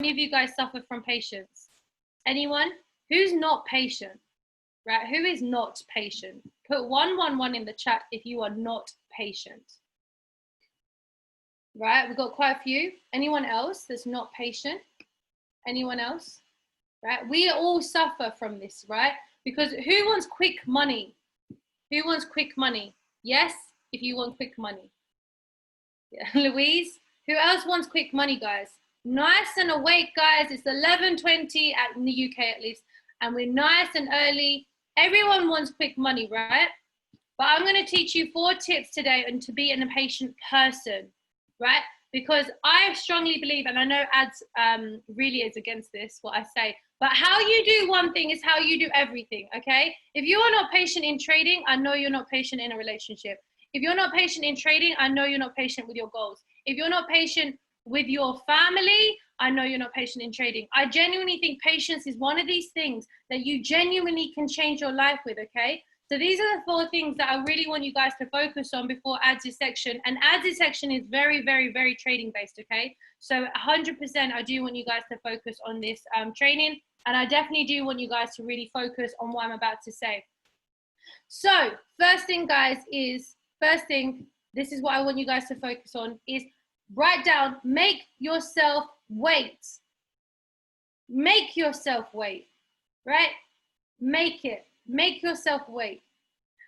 many of you guys suffer from patience? Anyone? Who's not patient? Right? Who is not patient? Put 111 in the chat if you are not patient. Right? We've got quite a few. Anyone else that's not patient? Anyone else? Right? We all suffer from this, right? Because who wants quick money? Who wants quick money? Yes, if you want quick money. Yeah. Louise, who else wants quick money, guys? Nice and awake, guys. It's 11:20 in the UK at least, and we're nice and early. Everyone wants quick money, right? But I'm going to teach you 4 tips today on to be an impatient person, right? Because I strongly believe, and I know ads really is against this, what I say, but how you do one thing is how you do everything, okay? If you are not patient in trading, I know you're not patient in a relationship. If you're not patient in trading, I know you're not patient with your goals. If you're not patient with your family, I know you're not patient in trading. I genuinely think patience is one of these things that you genuinely can change your life with, okay? So these are the 4 things that I really want you guys to focus on before ADZ section. And ADZ section is very, very, very trading based, okay? So 100% I do want you guys to focus on this training. And I definitely do want you guys to really focus on what I'm about to say. So first thing, guys, is, this is what I want you guys to focus on, is write down, make yourself wait. Make yourself wait, right? Make yourself wait.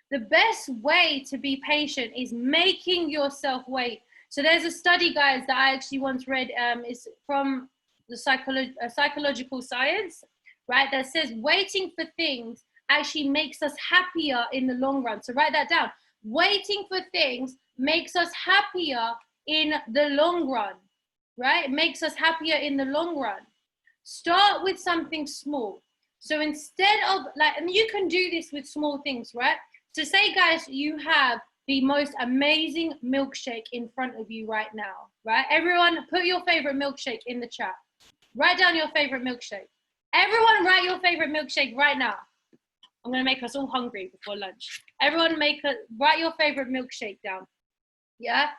The best way to be patient is making yourself wait. So there's a study, guys, that I actually once read, is from the psychological science, right? That says waiting for things actually makes us happier in the long run. So write that down. Waiting for things makes us happier in the long run, right? It makes us happier in the long run. Start with something small. So instead of and you can do this with small things, right? So say, guys, you have the most amazing milkshake in front of you right now, right? Everyone put your favorite milkshake in the chat. Write down your favorite milkshake. Everyone write your favorite milkshake right now. I'm gonna make us all hungry before lunch. Everyone write your favorite milkshake down. Yeah,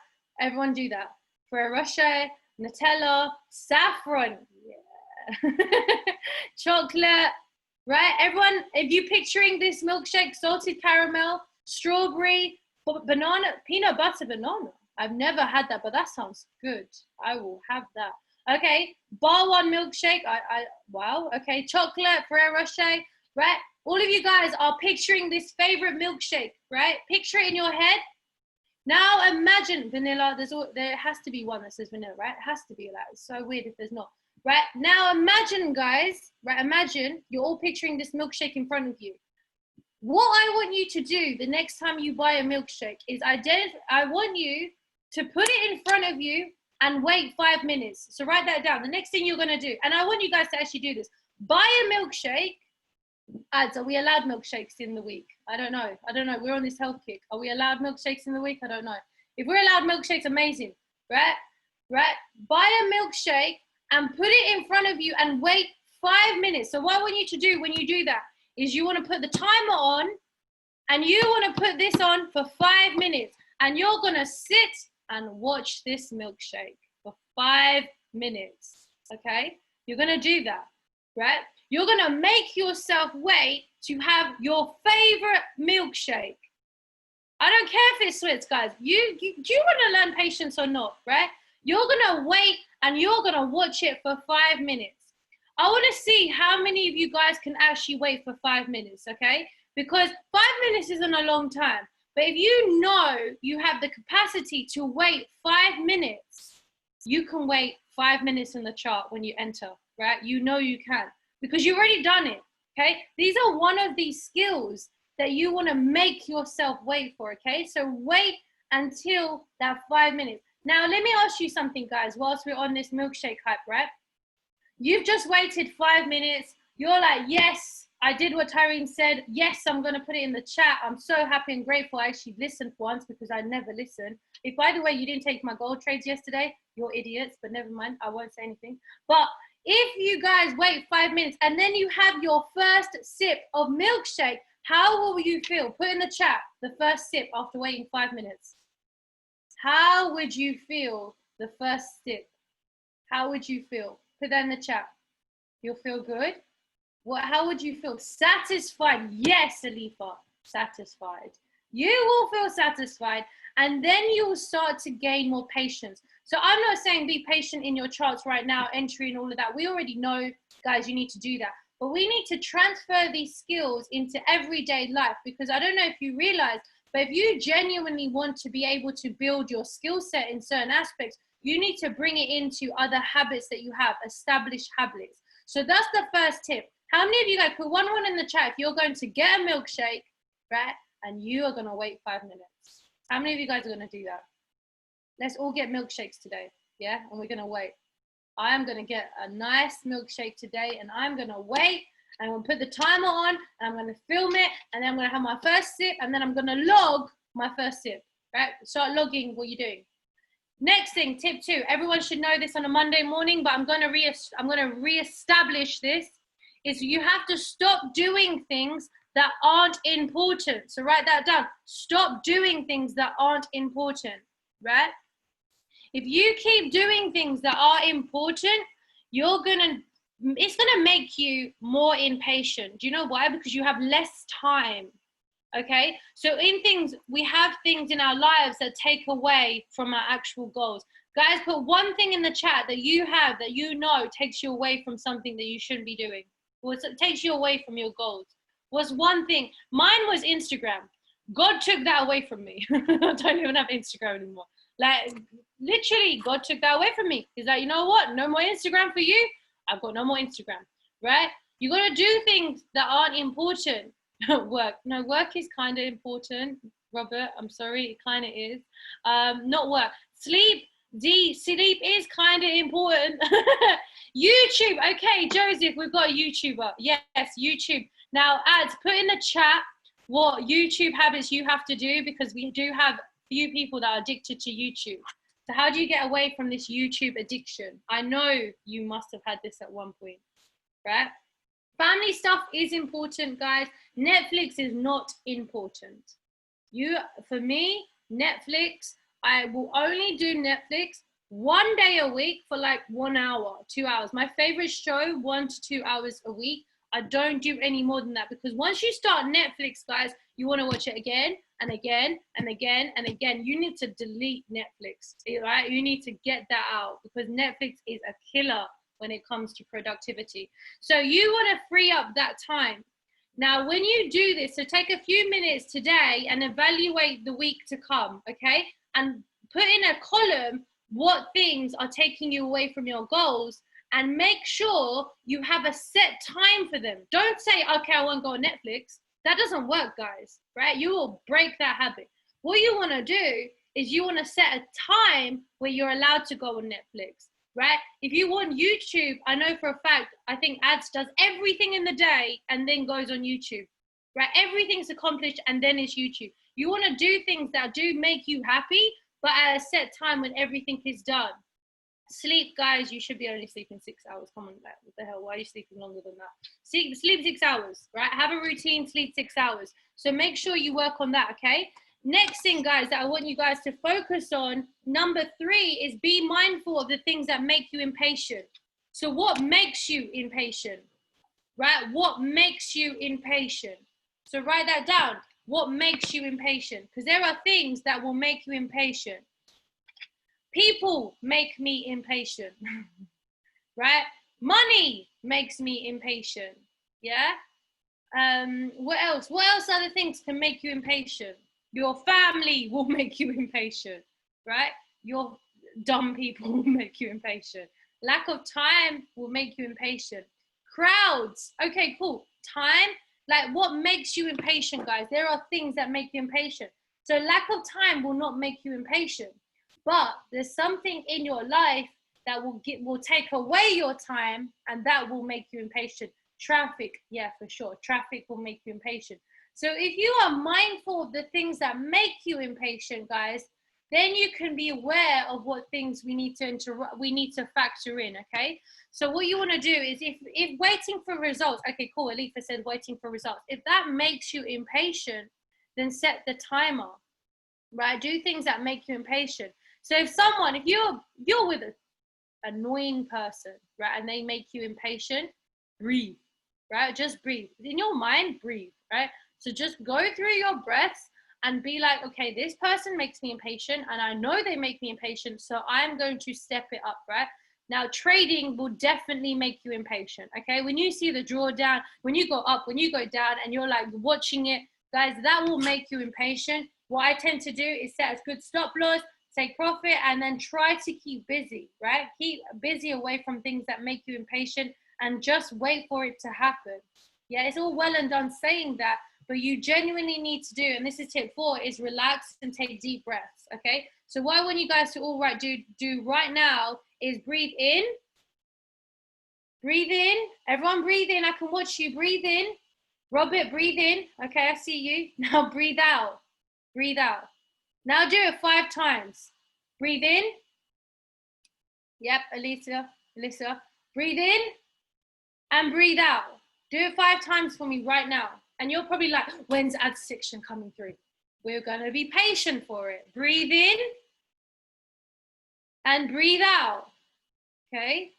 everyone do that. Ferrero Rocher, Nutella, saffron, yeah. Chocolate, right? Everyone, if you're picturing this milkshake, salted caramel, strawberry, banana, peanut butter banana. I've never had that, but that sounds good. I will have that. Okay, bar one milkshake. Wow. Okay, chocolate, Ferrero Rocher, right? All of you guys are picturing this favorite milkshake, right? Picture it in your head. Now imagine vanilla. There has to be one that says vanilla, right? It has to be that. It's so weird if there's not. Right? Now imagine, guys, right? Imagine you're all picturing this milkshake in front of you. What I want you to do the next time you buy a milkshake is I want you to put it in front of you and wait 5 minutes. So write that down. The next thing you're going to do, and I want you guys to actually do this. Buy a milkshake. Ads, are we allowed milkshakes in the week? I don't know. We're on this health kick. Are we allowed milkshakes in the week? I don't know. If we're allowed milkshakes, amazing, right? Buy a milkshake and put it in front of you and wait 5 minutes. So what I want you to do when you do that is you want to put the timer on and you want to put this on for 5 minutes and you're going to sit and watch this milkshake for 5 minutes, okay? You're going to do that, right? You're going to make yourself wait to have your favorite milkshake. I don't care if it's sweets, guys. Do you want to learn patience or not, right? You're going to wait and you're going to watch it for 5 minutes. I want to see how many of you guys can actually wait for 5 minutes, okay? Because 5 minutes isn't a long time. But if you know you have the capacity to wait 5 minutes, you can wait 5 minutes in the chart when you enter, right? You know you can because you've already done it, okay? These are one of these skills that you want to make yourself wait for, okay? So wait until that 5 minutes. Now, let me ask you something, guys, whilst we're on this milkshake hype, right? You've just waited 5 minutes. You're like, yes, I did what Taireen said. Yes, I'm going to put it in the chat. I'm so happy and grateful I actually listened once because I never listen. If, by the way, you didn't take my gold trades yesterday, you're idiots, but never mind. I won't say anything. But if you guys wait 5 minutes and then you have your first sip of milkshake, how will you feel? Put in the chat the first sip after waiting 5 minutes. How would you feel the first sip? How would you feel? Put that in the chat. You'll feel good. How would you feel? Satisfied. Yes, Alifa. Satisfied. You will feel satisfied, and then you will start to gain more patience. So I'm not saying be patient in your charts right now, entry and all of that. We already know, guys, you need to do that. But we need to transfer these skills into everyday life, because I don't know if you realize, but if you genuinely want to be able to build your skill set in certain aspects, you need to bring it into other habits that you have, established habits. So that's the first tip. How many of you guys, put one in the chat if you're going to get a milkshake, right? And you are going to wait 5 minutes. How many of you guys are going to do that? Let's all get milkshakes today, yeah? And we're going to wait. I am going to get a nice milkshake today, and I'm going to wait, and I'm going to put the timer on, and I'm going to film it, and then I'm going to have my first sip, and then I'm going to log my first sip, right? Start logging what you're doing. Next thing, tip 2. Everyone should know this on a Monday morning, but I'm going to reestablish this, is you have to stop doing things that aren't important. So write that down. Stop doing things that aren't important, right? If you keep doing things that are important, it's gonna make you more impatient. Do you know why? Because you have less time, okay? So we have things in our lives that take away from our actual goals. Guys, put one thing in the chat that you have that you know takes you away from something that you shouldn't be doing. Or it takes you away from your goals. What's one thing? Mine was Instagram. God took that away from me. I don't even have Instagram anymore. Like, literally, God took that away from me. He's like, you know what? No more Instagram for you. I've got no more Instagram, right? You got to do things that aren't important. Work. No, work is kind of important, Robert. I'm sorry, it kind of is. Not work. Sleep. Sleep is kind of important. YouTube. Okay, Joseph, we've got a YouTuber. Yes, YouTube. Now, ads, put in the chat what YouTube habits you have to do, because we do have few people that are addicted to YouTube. So how do you get away from this YouTube addiction? I know you must have had this at one point, right? Family stuff is important, guys. Netflix is not important. For me, Netflix, I will only do Netflix 1 day a week for like 1 hour, 2 hours. My favorite show, 1 to 2 hours a week. I don't do any more than that, because once you start Netflix, guys, you want to watch it again and again and again and again. You need to delete Netflix, right? You need to get that out, because Netflix is a killer when it comes to productivity. So you want to free up that time. Now, when you do this, so take a few minutes today and evaluate the week to come, okay? And put in a column what things are taking you away from your goals, and make sure you have a set time for them. Don't say, okay, I won't go on Netflix. That doesn't work, guys, right? You will break that habit. What you want to do is you want to set a time where you're allowed to go on Netflix, right? If you want YouTube, I know for a fact, I think Ads does everything in the day and then goes on YouTube, right? Everything's accomplished and then it's YouTube. You want to do things that do make you happy, but at a set time when everything is done. Sleep, guys, you should be only sleeping 6 hours. Come on, like, what the hell? Why are you sleeping longer than that? Sleep 6 hours, right? Have a routine, sleep 6 hours. So make sure you work on that, okay? Next thing, guys, that I want you guys to focus on, number 3, is be mindful of the things that make you impatient. So what makes you impatient, right? What makes you impatient? So write that down. What makes you impatient? Because there are things that will make you impatient. People make me impatient, right? Money makes me impatient, yeah? What else? What else other things can make you impatient? Your family will make you impatient, right? Your dumb people will make you impatient. Lack of time will make you impatient. Crowds, okay, cool. Time, like what makes you impatient, guys? There are things that make you impatient. So lack of time will not make you impatient. But there's something in your life that will take away your time, and that will make you impatient. Traffic, yeah, for sure. Traffic will make you impatient. So if you are mindful of the things that make you impatient, guys, then you can be aware of what things we need to factor in, okay? So what you want to do is if waiting for results, okay, cool, Alifa said waiting for results. If that makes you impatient, then set the timer, right? Do things that make you impatient. So if you're with annoying person, right, and they make you impatient, breathe, right? Just breathe. In your mind, breathe, right? So just go through your breaths and be like, okay, this person makes me impatient and I know they make me impatient, so I'm going to step it up, right? Now, trading will definitely make you impatient, okay? When you see the drawdown, when you go up, when you go down, and you're like watching it, guys, that will make you impatient. What I tend to do is set a good stop loss, take profit, and then try to keep busy, right? Keep busy away from things that make you impatient and just wait for it to happen. Yeah, it's all well and done saying that, but you genuinely need to do, and this is tip 4, is relax and take deep breaths, okay? So what I want you guys to all do right now is breathe in. Breathe in. Everyone breathe in. I can watch you. Breathe in. Robert, breathe in. Okay, I see you. Now breathe out. Breathe out. Now do it 5 times. Breathe in. Yep, Alyssa. Breathe in and breathe out. Do it 5 times for me right now. And you're probably like, when's ad section coming through? We're going to be patient for it. Breathe in and breathe out. Okay?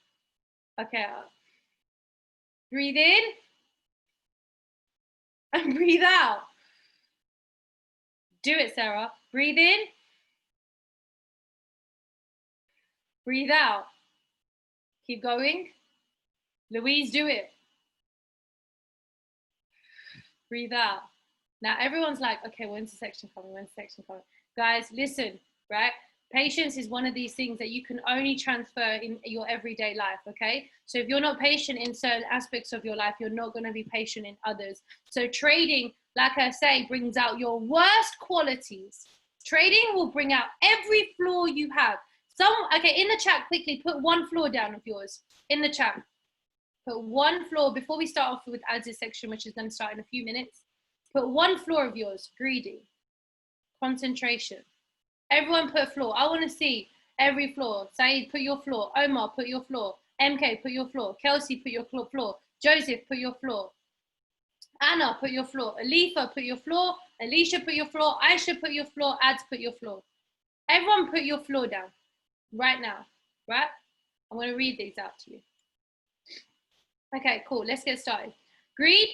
Okay. Breathe in and breathe out. Do it, Sarah. Breathe in. Breathe out. Keep going. Louise, do it. Breathe out. Now everyone's like, okay, when's the section coming? When's the section coming? Guys, listen, right? Patience is one of these things that you can only transfer in your everyday life, okay? So if you're not patient in certain aspects of your life, you're not going to be patient in others. So trading, like I say, brings out your worst qualities. Trading will bring out every flaw you have. Okay, in the chat, quickly put 1 flaw down of yours. In the chat, put 1 flaw before we start off with ADZ section, which is going to start in a few minutes. Put 1 flaw of yours. Greedy, concentration. Everyone put a flaw. I want to see every flaw. Saeed, put your flaw. Omar, put your flaw. MK, put your flaw. Kelsey, put your flaw. Joseph, put your flaw. Anna, put your flaw. Alifa, put your flaw. Alicia, put your flaw. Aisha, put your flaw. Ads, put your flaw. Everyone put your flaw down right now, right? I'm going to read these out to you. Okay, cool. Let's get started. Greed,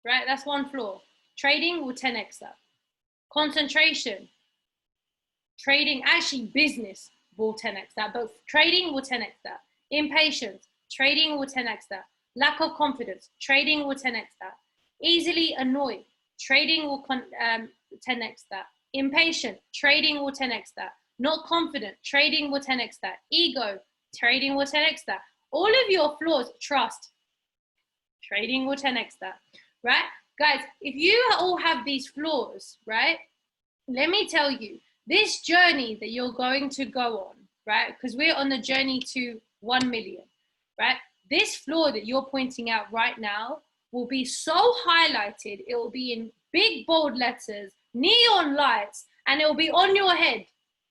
right? That's 1 flaw. Trading will 10x that. Concentration. Trading, actually business will 10x that, but trading will 10x that. Impatience, trading will 10x that. Lack of confidence, trading will 10x that. Easily annoyed, trading will 10x that. Impatient, trading will 10x that. Not confident, trading will 10x that. Ego, trading will 10x that. All of your flaws, trust, trading will 10x that, right? Guys, if you all have these flaws, right, let me tell you, this journey that you're going to go on, right, because we're on the journey to 1 million, right, this flaw that you're pointing out right now will be so highlighted, it will be in big bold letters, neon lights, and it will be on your head,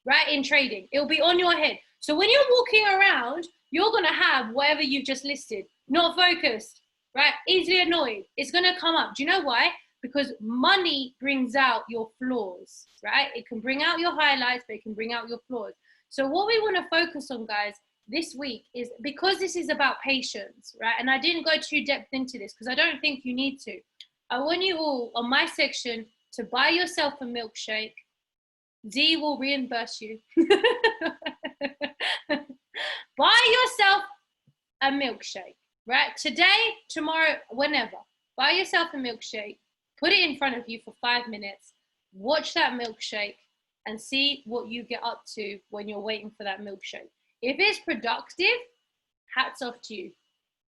right, in trading. It will be on your head. So when you're walking around, you're going to have whatever you've just listed. Not focused, right, easily annoyed. It's going to come up. Do you know why? Because money brings out your flaws, right? It can bring out your highlights, but it can bring out your flaws. So what we want to focus on, guys, this week is, because this is about patience, right? And I didn't go too depth into this because I don't think you need to. I want you all on my section to buy yourself a milkshake. Z will reimburse you. Buy yourself a milkshake, right? Today, tomorrow, whenever. Buy yourself a milkshake. Put it in front of you for 5 minutes, watch that milkshake, and see what you get up to when you're waiting for that milkshake. If it's productive, hats off to you.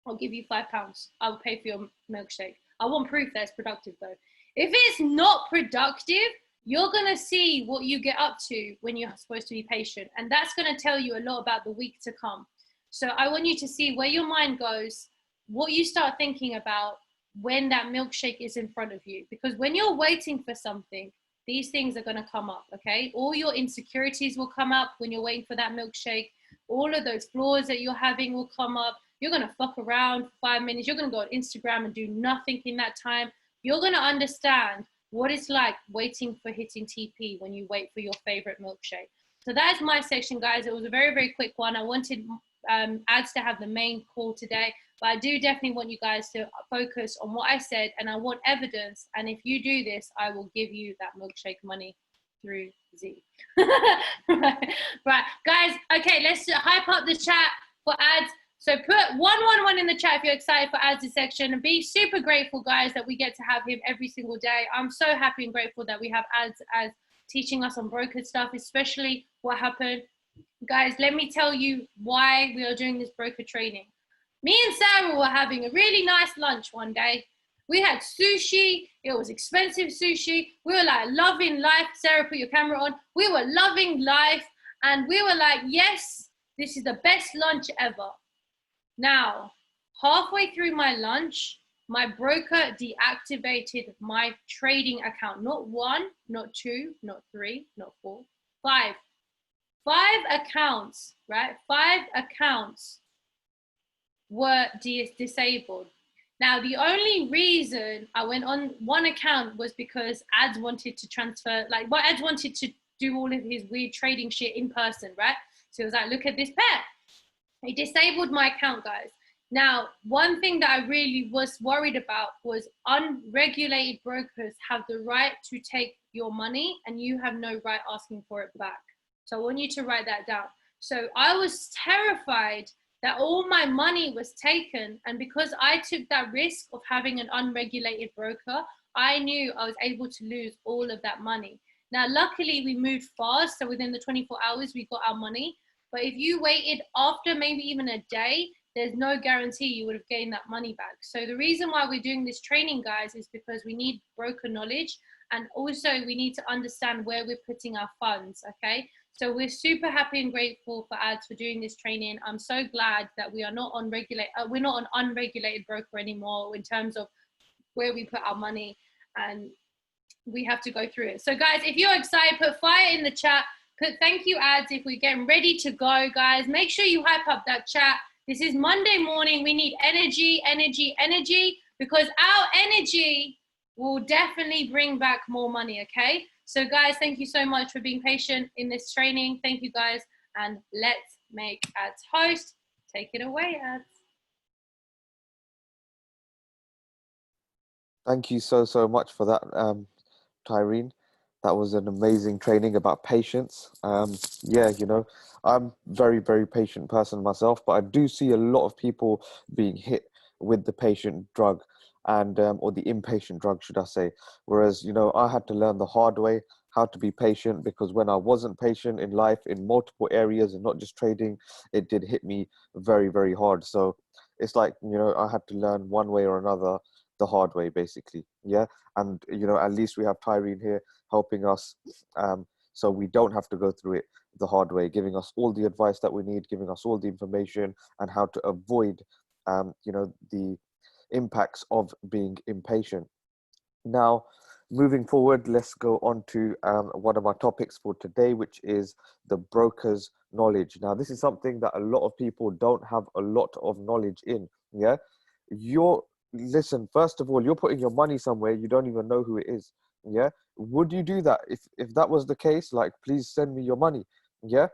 I'll give you £5. I'll pay for your milkshake. I want proof that it's productive though. If it's not productive, you're gonna see what you get up to when you're supposed to be patient. And that's gonna tell you a lot about the week to come. So I want you to see where your mind goes, what you start thinking about when that milkshake is in front of you. Because when you're waiting for something, these things are gonna come up, okay? All your insecurities will come up when you're waiting for that milkshake. All of those flaws that you're having will come up. You're gonna fuck around for 5 minutes. You're gonna go on Instagram and do nothing in that time. You're gonna understand what it's like waiting for hitting TP when you wait for your favorite milkshake. So that's my section, guys. It was a very, very quick one. I wanted ads to have the main call today, but I do definitely want you guys to focus on what I said, and I want evidence. And if you do this, I will give you that milkshake money through Z. right, guys. Okay, let's hype up the chat for ads. So put 111 in the chat if you're excited for ads section, and be super grateful, guys, that we get to have him every single day. I'm so happy and grateful that we have ads as teaching us on broker stuff, especially what happened. Guys, let me tell you why we are doing this broker training. Me and Sarah were having a really nice lunch one day. We had sushi. It was expensive sushi. We were like loving life. Sarah, put your camera on. We were loving life. And we were like, yes, this is the best lunch ever. Now, halfway through my lunch, my broker deactivated my trading account. Not one, not two, not three, not four, five. 5 accounts, right? 5 accounts were disabled. Now, the only reason I went on one account was because ads wanted to transfer, like, well, ads wanted to do all of his weird trading shit in person, right? So it was like, look at this pair. It disabled my account, guys. Now, one thing that I really was worried about was unregulated brokers have the right to take your money and you have no right asking for it back. So I want you to write that down. So I was terrified that all my money was taken. And because I took that risk of having an unregulated broker, I knew I was able to lose all of that money. Now, luckily we moved fast. So within the 24 hours, we got our money. But if you waited after maybe even a day, there's no guarantee you would have gained that money back. So the reason why we're doing this training, guys, is because we need broker knowledge. And also we need to understand where we're putting our funds, okay? So we're super happy and grateful for ads for doing this training. I'm so glad that we are not on we're not an unregulated broker anymore in terms of where we put our money, and we have to go through it. So guys, if you're excited, put fire in the chat. Put thank you ads if we're getting ready to go, guys. Make sure you hype up that chat. This is Monday morning. We need energy, energy, energy, because our energy will definitely bring back more money, okay? So guys, thank you so much for being patient in this training. Thank you guys, and let's make ads host. Take it away, ads. Thank you so much for that, Taireen. That was an amazing training about patience. Yeah, you know, I'm very patient person myself, but I do see a lot of people being hit with the patient drug, and or the impatient drug, should I say. Whereas, you know, I had to learn the hard way how to be patient, because when I wasn't patient in life, in multiple areas and not just trading, it did hit me very hard. So it's like, you know, I had to learn one way or another the hard way, basically. Yeah. And, you know, at least we have Taireen here helping us, so we don't have to go through it the hard way, giving us all the advice that we need, giving us all the information and how to avoid, you know, the impacts of being impatient. Now, moving forward, let's go on to one of our topics for today, which is the broker's knowledge. Now, this is something that a lot of people don't have a lot of knowledge in. Yeah, listen, first of all, you're putting your money somewhere you don't even know who it is. Yeah, would you do that? If that was the case, like, please send me your money. Yeah,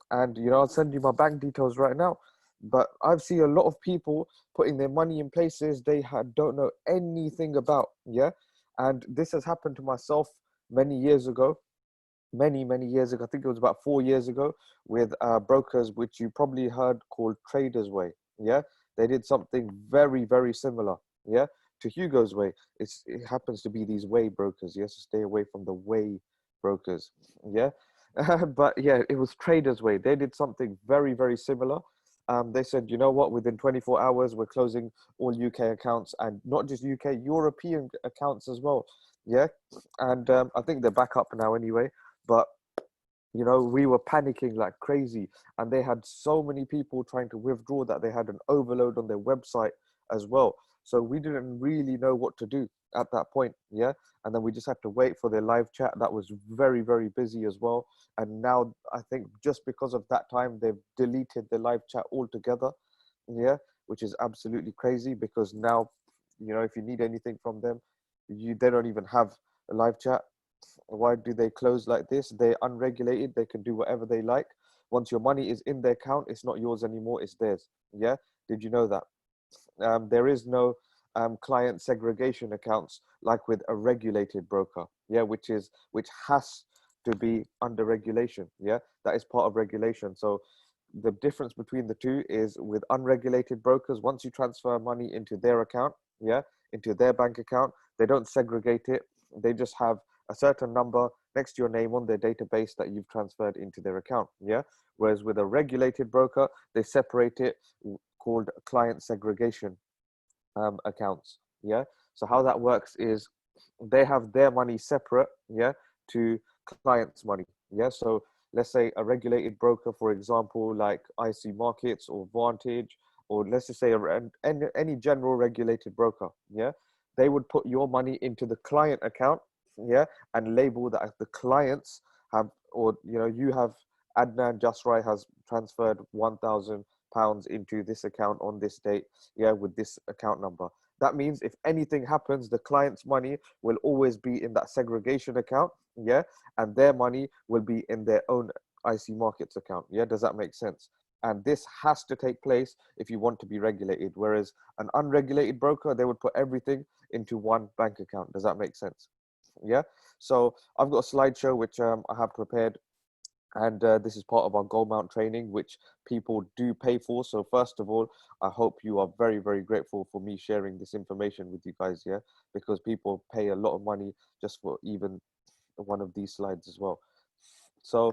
and, you know, I'll send you my bank details right now. But I've seen a lot of people putting their money in places they don't know anything about. Yeah, and this has happened to myself many years ago. Many years ago. I think it was about 4 years ago, with brokers, which you probably heard, called Traders Way. Yeah, they did something very similar. Yeah, to Hugo's Way. It happens to be these way brokers. Yes, stay away from the way brokers. Yeah, but yeah, it was Traders Way. They did something very similar. They said, you know what, within 24 hours, we're closing all UK accounts, and not just UK, European accounts as well. Yeah, and I think they're back up now anyway. But, you know, we were panicking like crazy, and they had so many people trying to withdraw that they had an overload on their website as well. So we didn't really know what to do at that point. Yeah. And then we just had to wait for their live chat. That was very busy as well. And now I think just because of that time, they've deleted the live chat altogether. Yeah. Which is absolutely crazy, because now, you know, if you need anything from them, they don't even have a live chat. Why do they close like this? They're unregulated. They can do whatever they like. Once your money is in their account, it's not yours anymore. It's theirs. Yeah. Did you know that? There is no client segregation accounts like with a regulated broker. Yeah, which has to be under regulation. Yeah, that is part of regulation. So the difference between the two is with unregulated brokers, once you transfer money into their account, yeah, into their bank account, they don't segregate it. They just have a certain number next to your name on their database that you've transferred into their account. Yeah. Whereas with a regulated broker, they separate it, called client segregation accounts. Yeah. So how that works is they have their money separate, yeah, to clients' money. Yeah. So let's say a regulated broker, for example, like IC Markets or Vantage, or let's just say any general regulated broker, yeah, they would put your money into the client account, yeah, and label that as the clients have, or you have Adnan Jasrai has transferred £1,000 into this account on this date, yeah, with this account number. That means if anything happens, the client's money will always be in that segregation account, yeah, and their money will be in their own IC Markets account. Yeah, does that make sense? And this has to take place if you want to be regulated. Whereas an unregulated broker, they would put everything into one bank account. Does that make sense? Yeah. So I've got a slideshow which I have prepared, and this is part of our gold mount training, which people do pay for. So first of all, I hope you are very, very grateful for me sharing this information with you guys, yeah, because people pay a lot of money just for even one of these slides as well. So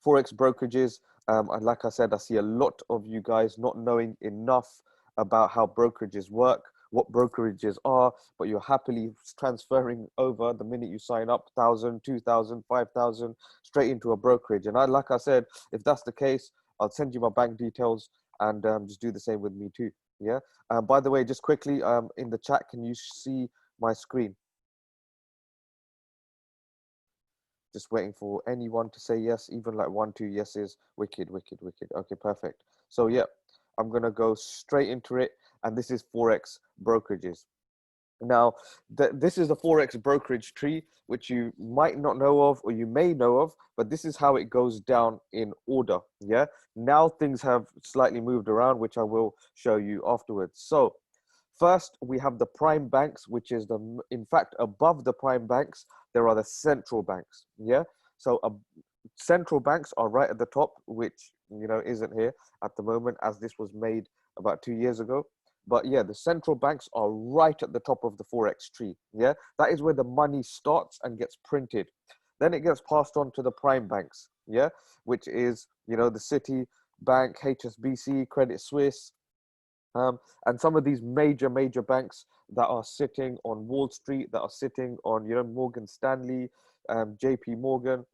Forex brokerages, and like I said, I see a lot of you guys not knowing enough about how brokerages work, what brokerages are, but you're happily transferring over the minute you sign up 1,000, 2,000, 5,000 straight into a brokerage. And like I said, if that's the case, I'll send you my bank details, and just do the same with me too. Yeah. By the way, just quickly, in the chat, can you see my screen? Just waiting for anyone to say yes, even like 1, 2 yeses. Wicked, wicked, wicked. Okay, perfect. So yeah, I'm gonna go straight into it, and this is Forex brokerages. Now, this is the Forex brokerage tree, which you might not know of, or you may know of, but this is how it goes down in order. Yeah. Now things have slightly moved around, which I will show you afterwards. So first, we have the prime banks, which is in fact, above the prime banks, there are the central banks. Yeah. So central banks are right at the top, which, isn't here at the moment, as this was made about 2 years ago. But yeah, the central banks are right at the top of the Forex tree. Yeah. That is where the money starts and gets printed. Then it gets passed on to the prime banks. Yeah. Which is, the City Bank, HSBC, Credit Suisse, and some of these major banks that are sitting on Wall Street, that are sitting on, Morgan Stanley, JP Morgan.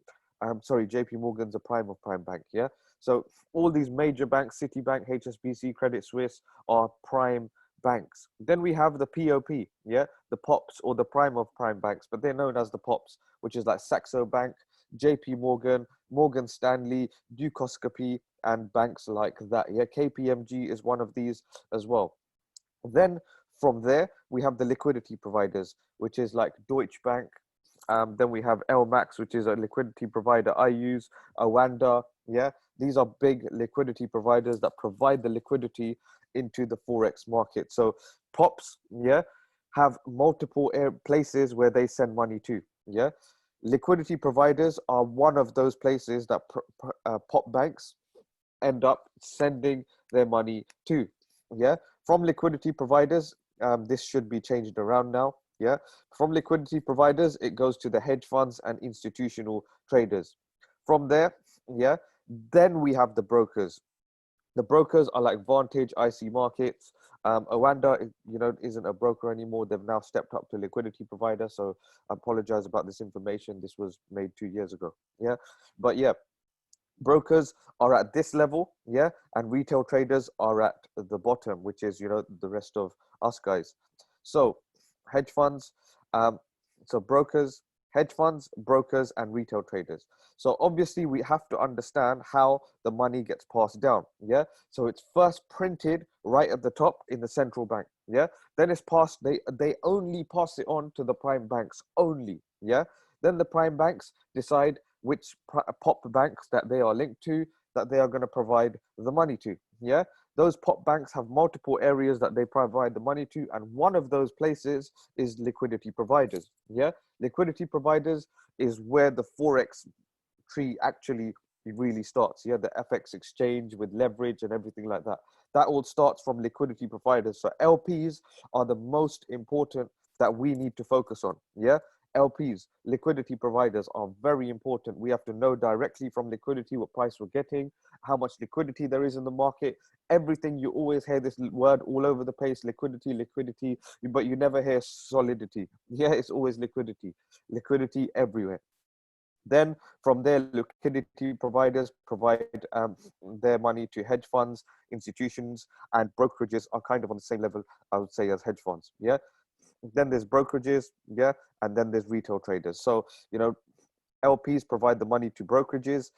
Sorry, JP Morgan's a prime of prime bank. Yeah. So all these major banks, Citibank, HSBC, Credit Suisse, are prime banks. Then we have the POP, yeah, the POPs, or the prime of prime banks, but they're known as the POPs, which is like Saxo Bank, JP Morgan, Morgan Stanley, Ducoscopy, and banks like that. Yeah, KPMG is one of these as well. Then from there, we have the liquidity providers, which is like Deutsche Bank. Then we have LMAX, which is a liquidity provider I use, Awanda. Yeah, these are big liquidity providers that provide the liquidity into the Forex market. So POPs, yeah, have multiple places where they send money to. Yeah, liquidity providers are one of those places that POP banks end up sending their money to. Yeah, from liquidity providers, this should be changed around now. Yeah, from liquidity providers, it goes to the hedge funds and institutional traders. From there, yeah, then we have the brokers. The brokers are like Vantage, IC Markets. Awanda, isn't a broker anymore. They've now stepped up to liquidity provider. So I apologize about this information. This was made 2 years ago. Yeah, but yeah, brokers are at this level, yeah, and retail traders are at the bottom, which is, the rest of us guys. So hedge funds, so brokers, hedge funds, brokers, and retail traders. So obviously we have to understand how the money gets passed down. Yeah. So it's first printed right at the top in the central bank. Yeah. Then it's passed, they only pass it on to the prime banks only. Yeah. Then the prime banks decide which pop banks that they are linked to, that they are going to provide the money to. Yeah, those pop banks have multiple areas that they provide the money to, and one of those places is liquidity providers. Yeah, liquidity providers is where the forex tree actually really starts. Yeah, the FX exchange with leverage and everything like that. That all starts from liquidity providers. So LPs are the most important that we need to focus on. Yeah, LPs, liquidity providers, are very important. We have to know directly from liquidity what price we're getting, how much liquidity there is in the market. Everything, you always hear this word all over the place: liquidity, liquidity, but you never hear solidity. Yeah, it's always liquidity, liquidity everywhere. Then from there, liquidity providers provide their money to hedge funds, institutions, and brokerages are kind of on the same level, I would say, as hedge funds. Yeah. Then there's brokerages, yeah, and then there's retail traders. So, LPs provide the money to brokerages,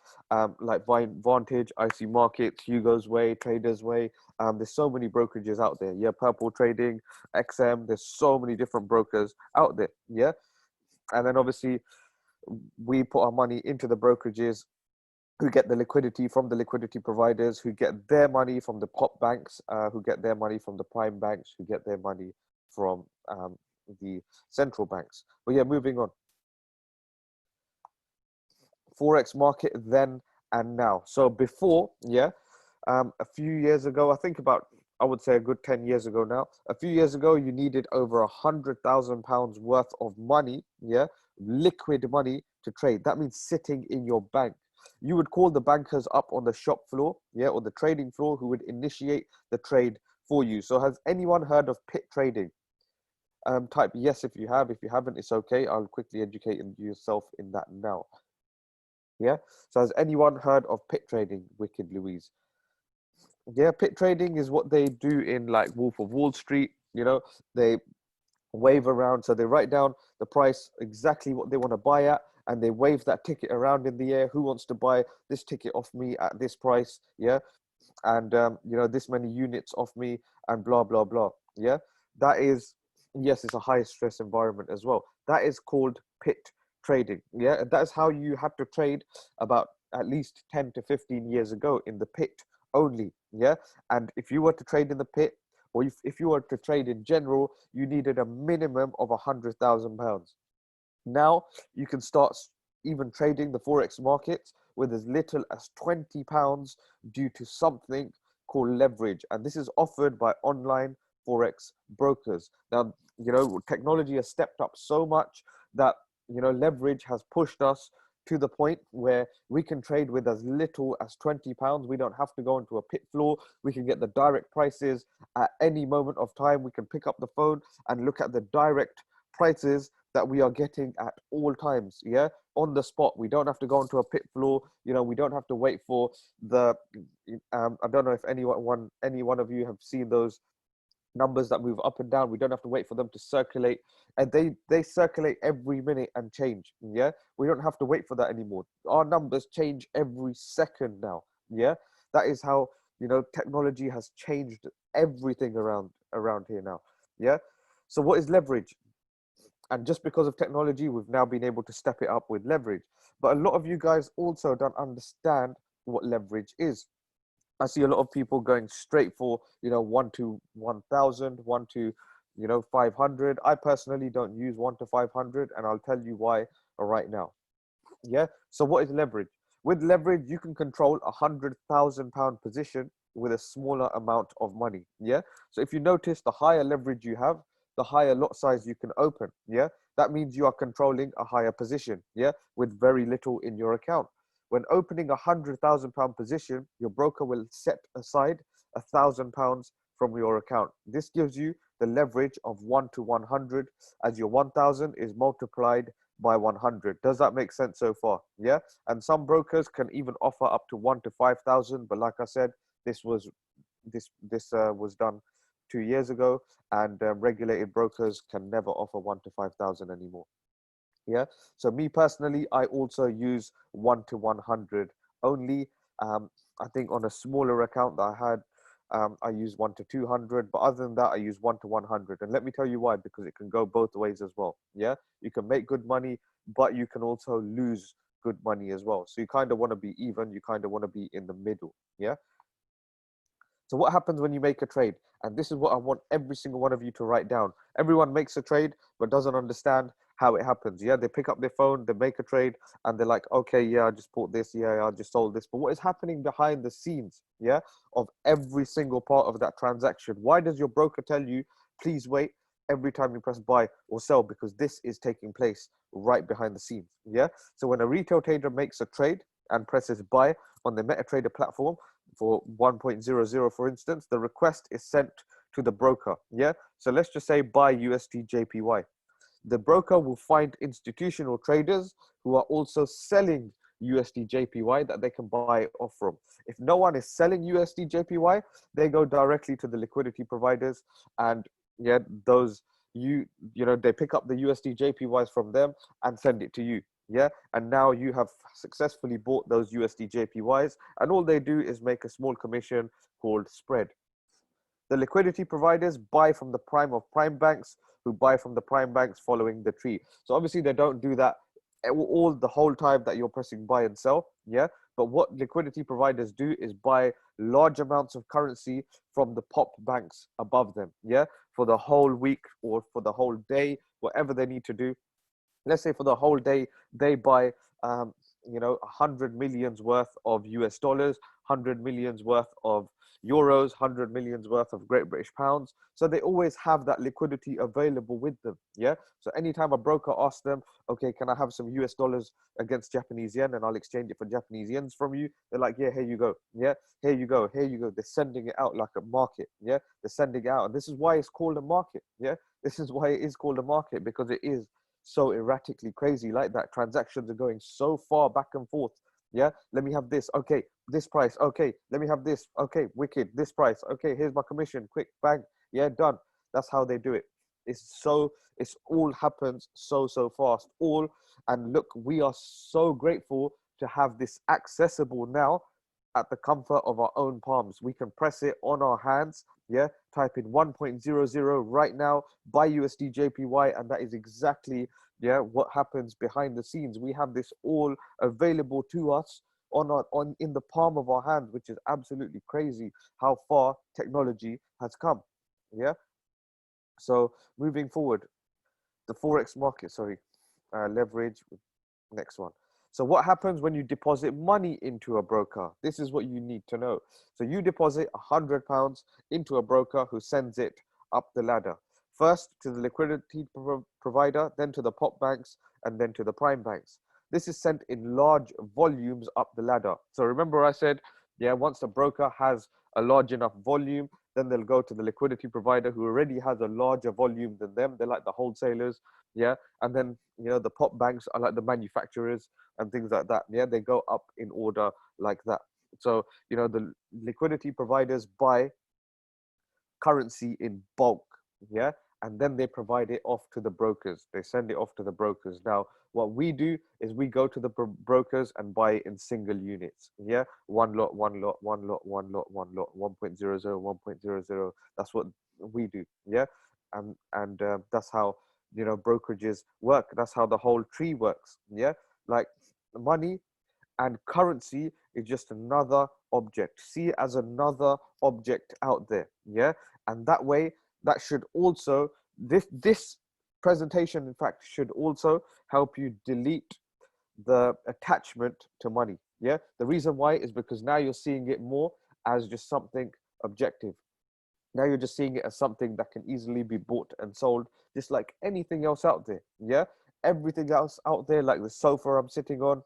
like Vantage, IC Markets, Hugo's Way, Traders Way. There's so many brokerages out there. Yeah, Purple Trading, XM. There's so many different brokers out there. Yeah, and then obviously we put our money into the brokerages, who get the liquidity from the liquidity providers, who get their money from the pop banks, who get their money from the prime banks, who get their money from the central banks. But yeah, moving on. Forex market then and now. So before, yeah, a few years ago, I think about, I would say a good 10 years ago now, a few years ago, you needed over £100,000 worth of money, yeah, liquid money to trade. That means sitting in your bank. You would call the bankers up on the shop floor, yeah, or the trading floor, who would initiate the trade for you. So has anyone heard of pit trading? Type yes if you have. If you haven't, it's okay. I'll quickly educate yourself in that now. Yeah. So has anyone heard of pit trading, Wicked Louise? Yeah, pit trading is what they do in like Wolf of Wall Street. They wave around. So they write down the price, exactly what they want to buy at, and they wave that ticket around in the air. Who wants to buy this ticket off me at this price? Yeah. And this many units off me, and blah blah blah. Yeah. That is, yes, it's a high stress environment as well. That is called pit trading. Yeah, and that's how you had to trade about at least 10 to 15 years ago, in the pit only. Yeah. And if you were to trade in the pit, or if you were to trade in general, you needed a minimum of £100,000. Now you can start even trading the forex markets with as little as £20 due to something called leverage, and this is offered by online forex brokers. Now, technology has stepped up so much that leverage has pushed us to the point where we can trade with as little as £20. We don't have to go into a pit floor. We can get the direct prices at any moment of time. We can pick up the phone and look at the direct prices that we are getting at all times. Yeah, on the spot. We don't have to go into a pit floor. We don't have to wait for the I don't know if any one of you have seen those numbers that move up and down. We don't have to wait for them to circulate, and they circulate every minute and change. Yeah, we don't have to wait for that anymore. Our numbers change every second now. Yeah, that is how technology has changed everything around here now. Yeah. So what is leverage? And just because of technology, we've now been able to step it up with leverage. But a lot of you guys also don't understand what leverage is. I see a lot of people going straight for, 1 to 1,000, 1 to, 500. I personally don't use 1 to 500, and I'll tell you why right now. Yeah. So what is leverage? With leverage, you can control £100,000 position with a smaller amount of money. Yeah. So if you notice, the higher leverage you have, the higher lot size you can open. Yeah. That means you are controlling a higher position. Yeah. With very little in your account. When opening £100,000 position, your broker will set aside £1,000 from your account. This gives you the leverage of 1 to 100, as your 1,000 is multiplied by 100. Does that make sense so far? Yeah. And some brokers can even offer up to 1 to 5,000. But like I said, this was done 2 years ago, and regulated brokers can never offer 1 to 5,000 anymore. Yeah. So me personally, I also use 1 to 100 only. I think on a smaller account that I had I use 1 to 200, but other than that, I use 1 to 100. And let me tell you why, because it can go both ways as well. Yeah, you can make good money, but you can also lose good money as well. So you kind of want to be even, you kind of want to be in the middle. Yeah. So what happens when you make a trade? And this is what I want every single one of you to write down. Everyone makes a trade, but doesn't understand how it happens. Yeah, they pick up their phone, they make a trade, and they're like, okay, yeah, I just bought this, yeah, I just sold this. But what is happening behind the scenes, yeah, of every single part of that transaction? Why does your broker tell you, please wait every time you press buy or sell? Because this is taking place right behind the scenes. Yeah. So when a retail trader makes a trade and presses buy on the MetaTrader platform, for 1.00, for instance, the request is sent to the broker. Yeah. So let's just say buy USD JPY. The broker will find institutional traders who are also selling USD JPY that they can buy off from. If no one is selling USD JPY, they go directly to the liquidity providers, and yeah, those they pick up the USD JPYs from them and send it to you. Yeah, and now you have successfully bought those USD JPYs, and all they do is make a small commission called spread. The liquidity providers buy from the prime of prime banks, who buy from the prime banks following the tree. So obviously they don't do that all the whole time that you're pressing buy and sell. Yeah. But what liquidity providers do is buy large amounts of currency from the pop banks above them. Yeah. For the whole week or for the whole day, whatever they need to do. Let's say for the whole day, they buy, 100 millions worth of US dollars, 100 millions worth of euros, 100 millions worth of Great British pounds. So they always have that liquidity available with them. Yeah. So anytime a broker asks them, okay, can I have some US dollars against Japanese yen and I'll exchange it for Japanese yens from you? They're like, yeah, here you go. Yeah, here you go. Here you go. They're sending it out like a market. Yeah. They're sending it out. And this is why it's called a market. Yeah. This is why it is called a market, because it is so erratically crazy like that. Transactions are going so far back and forth. Yeah, let me have this. Okay, this price. Okay, let me have this. Okay, wicked. This price. Okay, here's my commission. Quick, bang. Yeah, done. That's how they do it. It's all happens so fast. All, and look, we are so grateful to have this accessible now at the comfort of our own palms. We can press it on our hands. Yeah, type in 1.00 right now, buy USD JPY, and that is exactly what happens behind the scenes. We have this all available to us on in the palm of our hand, which is absolutely crazy how far technology has come. Yeah. So moving forward, the forex market, sorry, leverage, next one. So what happens when you deposit money into a broker? This is what you need to know. So you deposit £100 into a broker who sends it up the ladder. First to the liquidity provider, then to the pop banks, and then to the prime banks. This is sent in large volumes up the ladder. So remember I said, once the broker has a large enough volume, then they'll go to the liquidity provider who already has a larger volume than them. They're like the wholesalers. Yeah. And then, the pop banks are like the manufacturers and things like that. Yeah, they go up in order like that. So, the liquidity providers buy currency in bulk. Yeah. And then they provide it off to the brokers. They send it off to the brokers. Now, what we do is we go to the brokers and buy it in single units. Yeah. One lot, one lot, one lot, one lot, one lot, 1.00, 1.00. That's what we do. Yeah. And that's how, brokerages work. That's how the whole tree works. Yeah. Like money and currency is just another object. See it as another object out there. Yeah. And that way, that should also, this presentation, in fact, should also help you delete the attachment to money. Yeah. The reason why is because now you're seeing it more as just something objective. Now you're just seeing it as something that can easily be bought and sold, just like anything else out there. Yeah. Everything else out there, like the sofa I'm sitting on,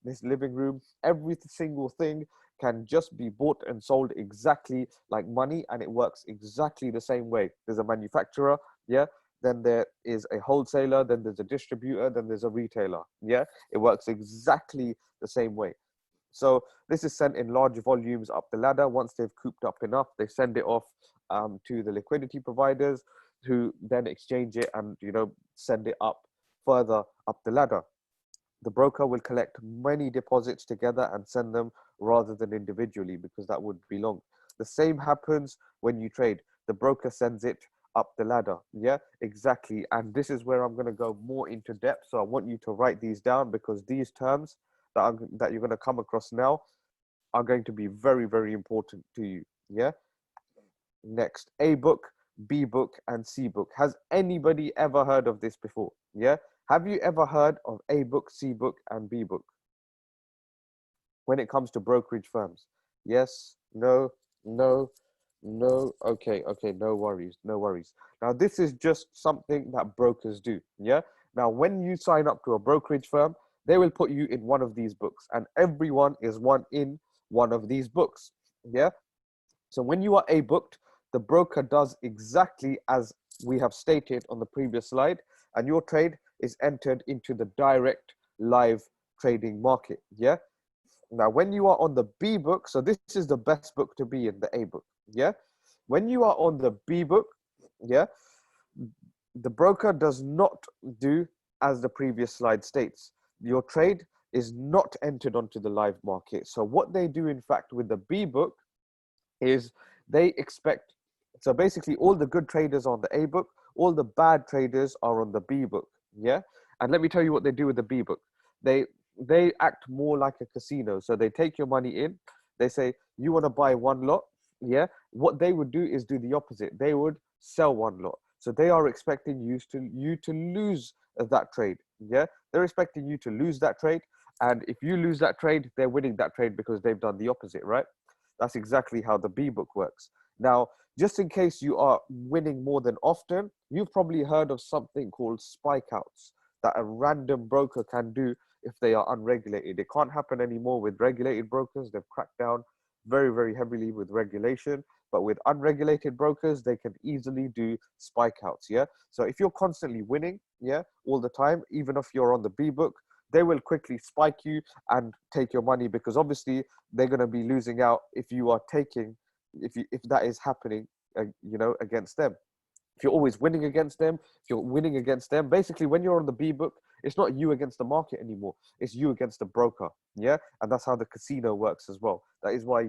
this living room, every single thing can just be bought and sold exactly like money, and it works exactly the same way. There's a manufacturer, yeah, then there is a wholesaler, then there's a distributor, then there's a retailer. Yeah, it works exactly the same way. So this is sent in large volumes up the ladder. Once they've cooped up enough, they send it off to the liquidity providers, who then exchange it and send it up further up the ladder. The broker will collect many deposits together and send them rather than individually, because that would be long. The same happens when you trade. The broker sends it up the ladder. Yeah, exactly. And this is where I'm going to go more into depth. So I want you to write these down, because these terms that you're going to come across now are going to be very, very important to you. Yeah. Next, A book, B book, and C book. Has anybody ever heard of this before? Yeah. Have you ever heard of A book, C book, and B book when it comes to brokerage firms? Yes, no, no, no. Okay, okay, no worries, no worries. Now, this is just something that brokers do. Yeah. Now, when you sign up to a brokerage firm, they will put you in one of these books, and everyone is in one of these books. Yeah. So when you are A booked, the broker does exactly as we have stated on the previous slide, and your trade is entered into the direct live trading market. Yeah. Now, when you are on the B book, so this is the best book to be in, the A book. Yeah. When you are on the B book, yeah, the broker does not do as the previous slide states. Your trade is not entered onto the live market. So what they do, in fact, with the B book is they expect, so basically all the good traders are on the A book, all the bad traders are on the B book. Yeah. And let me tell you what they do with the B book. They act more like a casino. So they take your money in, they say, you want to buy one lot. Yeah. What they would do is do the opposite. They would sell one lot. So they are expecting you to lose that trade. Yeah. They're expecting you to lose that trade. And if you lose that trade, they're winning that trade because they've done the opposite, right? That's exactly how the B book works. Now, just in case you are winning more than often, you've probably heard of something called spike outs that a random broker can do if they are unregulated. It can't happen anymore with regulated brokers. They've cracked down very, very heavily with regulation. But with unregulated brokers, they can easily do spike outs. Yeah. So if you're constantly winning, yeah, all the time, even if you're on the B book, they will quickly spike you and take your money, because obviously they're going to be losing out if you are taking, if that is happening, against them. If you're always winning against them, if you're winning against them, basically when you're on the B book, it's not you against the market anymore. It's you against the broker. Yeah. And that's how the casino works as well. That is why,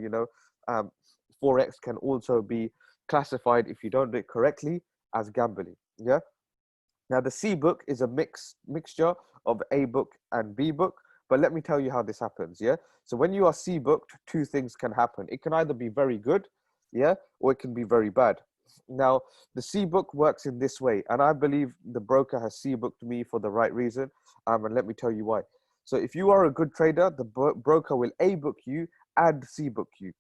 Forex can also be classified, if you don't do it correctly, as gambling. Yeah. Now, the C book is a mixture of A book and B book, but let me tell you how this happens, yeah? So when you are C booked, two things can happen. It can either be very good, yeah, or it can be very bad. Now, the C book works in this way, and I believe the broker has C booked me for the right reason, and let me tell you why. So if you are a good trader, the broker will A book you and C book you.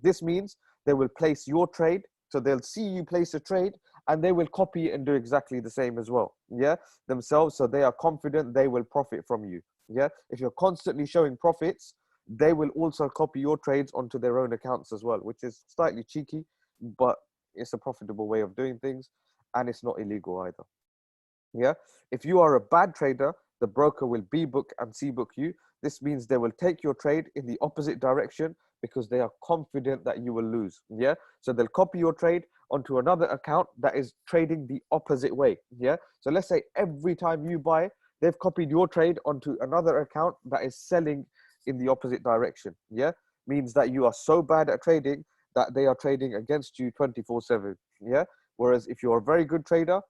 This means they will place your trade, so they'll see you place a trade, and they will copy it and do exactly the same as well, yeah, themselves. So they are confident they will profit from you. Yeah. If you're constantly showing profits, they will also copy your trades onto their own accounts as well, which is slightly cheeky, but it's a profitable way of doing things, and it's not illegal either. Yeah. If you are a bad trader, the broker will B book and C book you. This means they will take your trade in the opposite direction because they are confident that you will lose. Yeah. So they'll copy your trade onto another account that is trading the opposite way. Yeah. So let's say every time you buy, they've copied your trade onto another account that is selling in the opposite direction. Yeah. Means that you are so bad at trading that they are trading against you 24/7. Yeah. Whereas if you're a very good trader,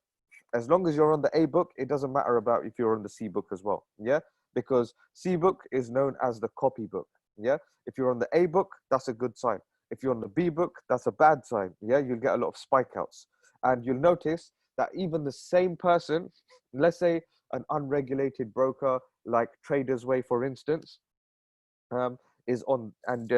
as long as you're on the A book, it doesn't matter about if you're on the C book as well. Yeah. Because C book is known as the copy book. Yeah. If you're on the A book, that's a good sign. If you're on the B book, that's a bad sign. Yeah. You'll get a lot of spike outs. And you'll notice that even the same person, let's say an unregulated broker like Traders Way, for instance, is on, and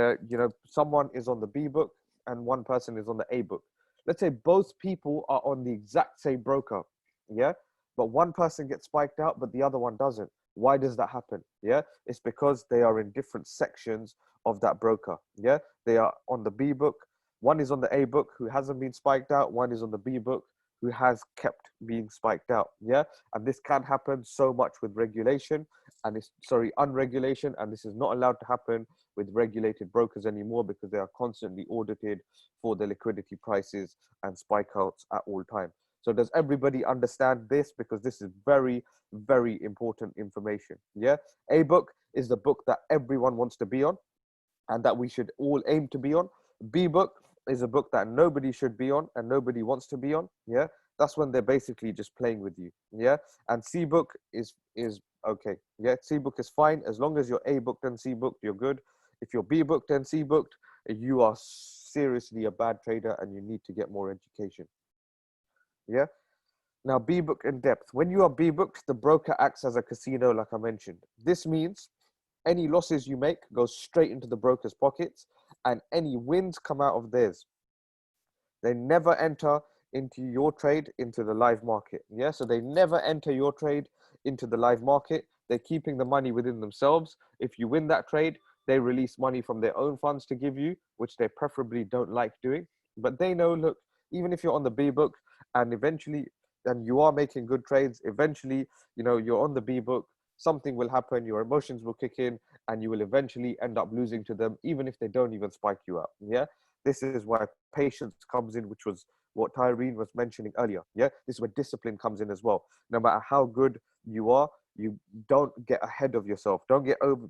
someone is on the B book and one person is on the A book. Let's say both people are on the exact same broker, yeah, but one person gets spiked out, but the other one doesn't. Why does that happen? Yeah, it's because they are in different sections of that broker. Yeah, they are on the B book. One is on the A book who hasn't been spiked out. One is on the B book who has kept being spiked out. Yeah, and this can happen so much with regulation, and it's unregulation, and this is not allowed to happen with regulated brokers anymore because they are constantly audited for the liquidity prices and spike outs at all time. So does everybody understand this? Because this is very, very important information. Yeah. A book is the book that everyone wants to be on and that we should all aim to be on. B book is a book that nobody should be on and nobody wants to be on, yeah, that's when they're basically just playing with you, yeah. And C book is okay, yeah. C book is fine as long as you're A booked and C booked, you're good. If you're B booked and C booked, you are seriously a bad trader and you need to get more education, yeah. Now, B book in depth. When you are B booked, the broker acts as a casino, like I mentioned. This means any losses you make go straight into the broker's pockets, and any wins come out of theirs. They never enter into your trade into the live market. Yeah, so they never enter your trade into the live market. They're keeping the money within themselves. If you win that trade, they release money from their own funds to give you, which they preferably don't like doing. But they know, look, even if you're on the B book and eventually, and you are making good trades, eventually, you're on the B book, something will happen, your emotions will kick in, and you will eventually end up losing to them, even if they don't even spike you up. Yeah. This is why patience comes in, which was what Taireen was mentioning earlier. Yeah, this is where discipline comes in as well. No matter how good you are, you don't get ahead of yourself. Don't get over,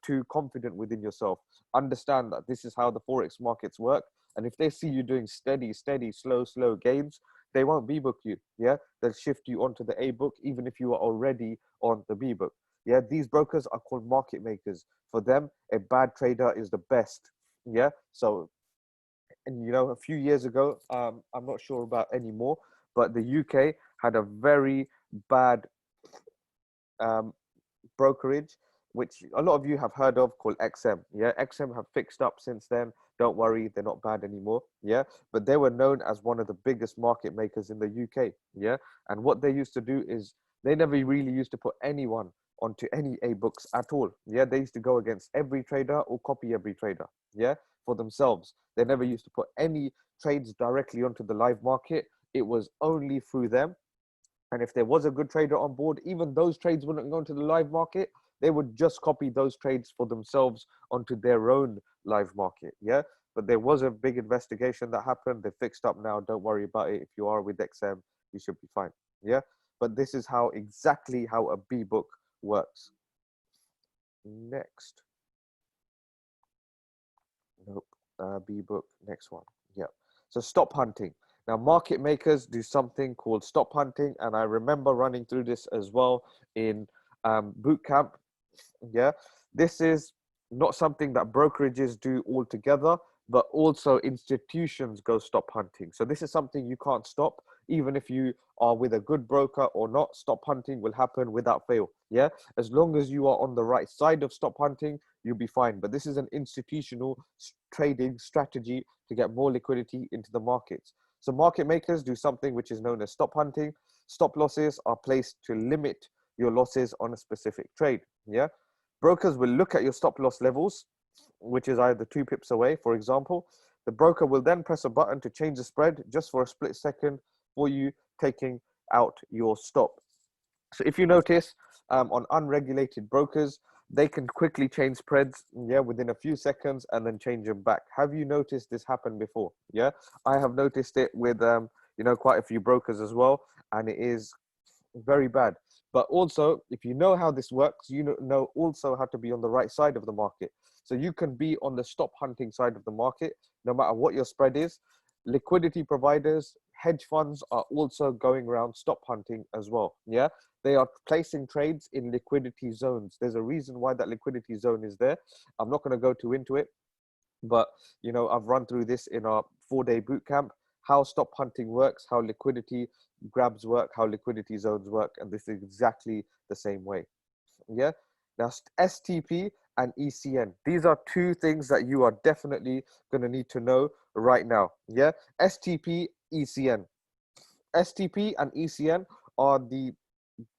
too confident within yourself. Understand that this is how the forex markets work. And if they see you doing steady, slow gains, they won't B book you. Yeah, they'll shift you onto the A book, even if you are already on the B book. Yeah, these brokers are called market makers. For them, a bad trader is the best. Yeah, so. And a few years ago, I'm not sure about anymore, but the UK had a very bad um, brokerage, which a lot of you have heard of, called XM. Yeah, XM have fixed up since then. Don't worry, they're not bad anymore. Yeah, but they were known as one of the biggest market makers in the UK. Yeah, and what they used to do is they never really used to put anyone onto any A books at all. Yeah, they used to go against every trader or copy every trader. Yeah, for themselves. They never used to put any trades directly onto the live market. It was only through them. And if there was a good trader on board, even those trades wouldn't go into the live market. They would just copy those trades for themselves onto their own live market. Yeah. But there was a big investigation that happened. They fixed up now. Don't worry about it. If you are with XM, you should be fine. Yeah. But this is exactly how a B book works. Next. Nope. B book. Next one. Yeah. So stop hunting. Now, market makers do something called stop hunting, and I remember running through this as well in Bootcamp. Yeah, this is not something that brokerages do altogether, but also institutions go stop hunting. So this is something you can't stop, even if you are with a good broker or not. Stop hunting will happen without fail. Yeah, as long as you are on the right side of stop hunting, you'll be fine. But this is an institutional trading strategy to get more liquidity into the markets. So market makers do something which is known as stop hunting. Stop losses are placed to limit your losses on a specific trade. Yeah, brokers will look at your stop loss levels, which is either 2 pips away, for example. The broker will then press a button to change the spread just for a split second for you taking out your stop. So if you notice on unregulated brokers, they can quickly change spreads, yeah, within a few seconds and then change them back. Have you noticed this happen before? Yeah, I have noticed it with quite a few brokers as well, and it is very bad. But also, if you know how this works, you know also how to be on the right side of the market. So you can be on the stop hunting side of the market, no matter what your spread is. Liquidity providers, hedge funds are also going around stop hunting as well. Yeah, they are placing trades in liquidity zones. There's a reason why that liquidity zone is there. I'm not going to go too into it, but I've run through this in our 4-day bootcamp, how stop hunting works, how liquidity grabs work, how liquidity zones work, and this is exactly the same way. Yeah. Now, STP and ECN, these are two things that you are definitely going to need to know right now. Yeah. STP, ECN. STP and ECN are the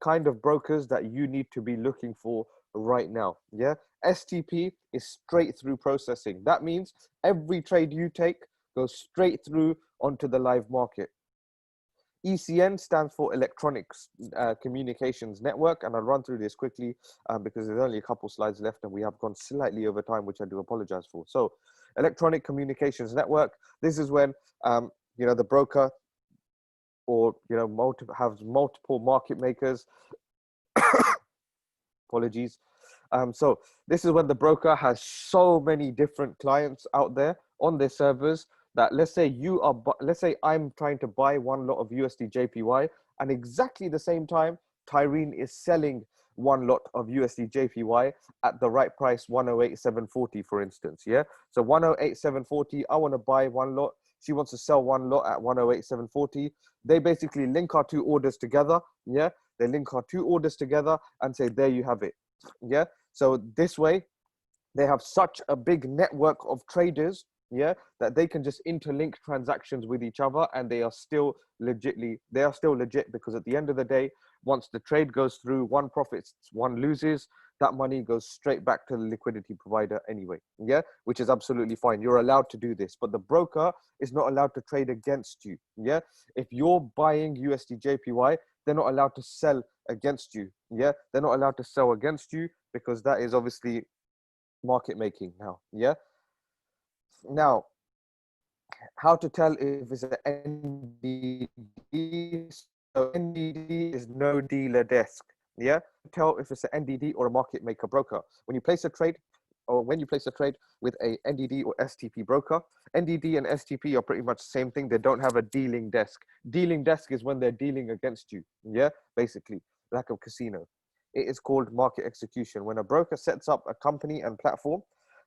kind of brokers that you need to be looking for right now. Yeah. STP is straight through processing. That means every trade you take goes straight through onto the live market. ECN stands for Electronics Communications Network, and I'll run through this quickly because there's only a couple slides left and we have gone slightly over time, which I do apologize for. So Electronic Communications Network, this is when the broker or has multiple market makers. Apologies. So this is when the broker has so many different clients out there on their servers. that let's say let's say I'm trying to buy one lot of USD JPY, and exactly the same time Taireen is selling one lot of USD JPY at the right price, 108,740, for instance. Yeah. So 108,740, I want to buy one lot. She wants to sell one lot at 108,740. They basically link our two orders together. Yeah. They link our two orders together and say, there you have it. Yeah. So this way, they have such a big network of traders, yeah, that they can just interlink transactions with each other, and they are still legit, because at the end of the day, once the trade goes through, one profits, one loses, that money goes straight back to the liquidity provider anyway, yeah, which is absolutely fine. You're allowed to do this, but the broker is not allowed to trade against you, yeah. If you're buying USD JPY, they're not allowed to sell against you, yeah. They're not allowed to sell against you, because that is obviously market making now, yeah. Now, how to tell if it's an NDD? So NDD is no dealer desk, yeah. Tell if it's an NDD or a market maker broker. When you place a trade, with a NDD or STP broker, NDD and STP are pretty much the same thing. They don't have a dealing desk. Dealing desk is when they're dealing against you, yeah, basically, like a casino. It is called market execution. When a broker sets up a company and platform,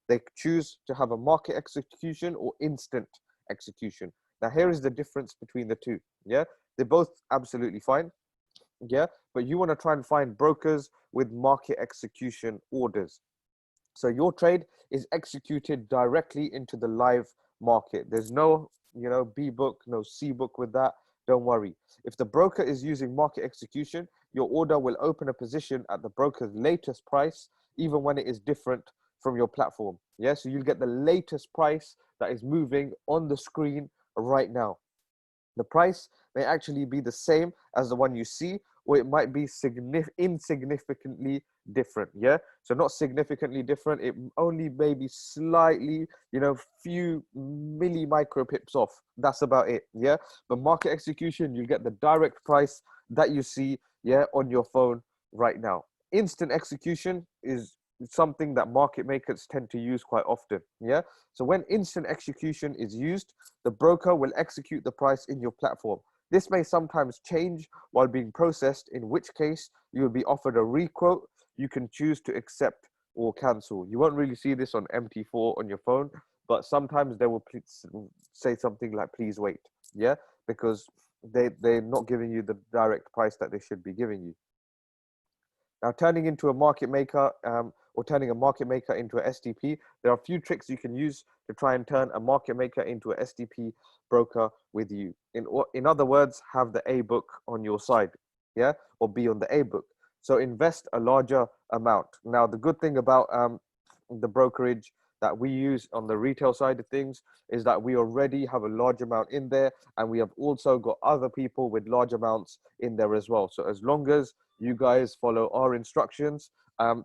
they choose to have a market execution or instant execution. Now, here is the difference between the two. Yeah, they're both absolutely fine. Yeah, but you want to try and find brokers with market execution orders. So your trade is executed directly into the live market. There's no, B book, no C book with that. Don't worry. If the broker is using market execution, your order will open a position at the broker's latest price, even when it is different from your platform. Yeah, so you'll get the latest price that is moving on the screen right now. The price may actually be the same as the one you see, or it might be insignificantly different. Yeah, so not significantly different, it only maybe slightly, few micro pips off. That's about it. Yeah, but market execution, you get the direct price that you see, yeah, on your phone right now. Instant execution is something that market makers tend to use quite often. Yeah, so when instant execution is used, the broker will execute the price in your platform. This may sometimes change while being processed, in which case you will be offered a requote. You can choose to accept or cancel. You won't really see this on MT4 on your phone, but sometimes they will say something like, please wait. Yeah, because they're not giving you the direct price that they should be giving you. Now, turning into a market maker, or turning a market maker into a STP, there are a few tricks you can use to try and turn a market maker into a STP broker with you. In other words, have the A book on your side, yeah, or be on the A book. So invest a larger amount. Now, the good thing about the brokerage that we use on the retail side of things is that we already have a large amount in there, and we have also got other people with large amounts in there as well. So as long as you guys follow our instructions, that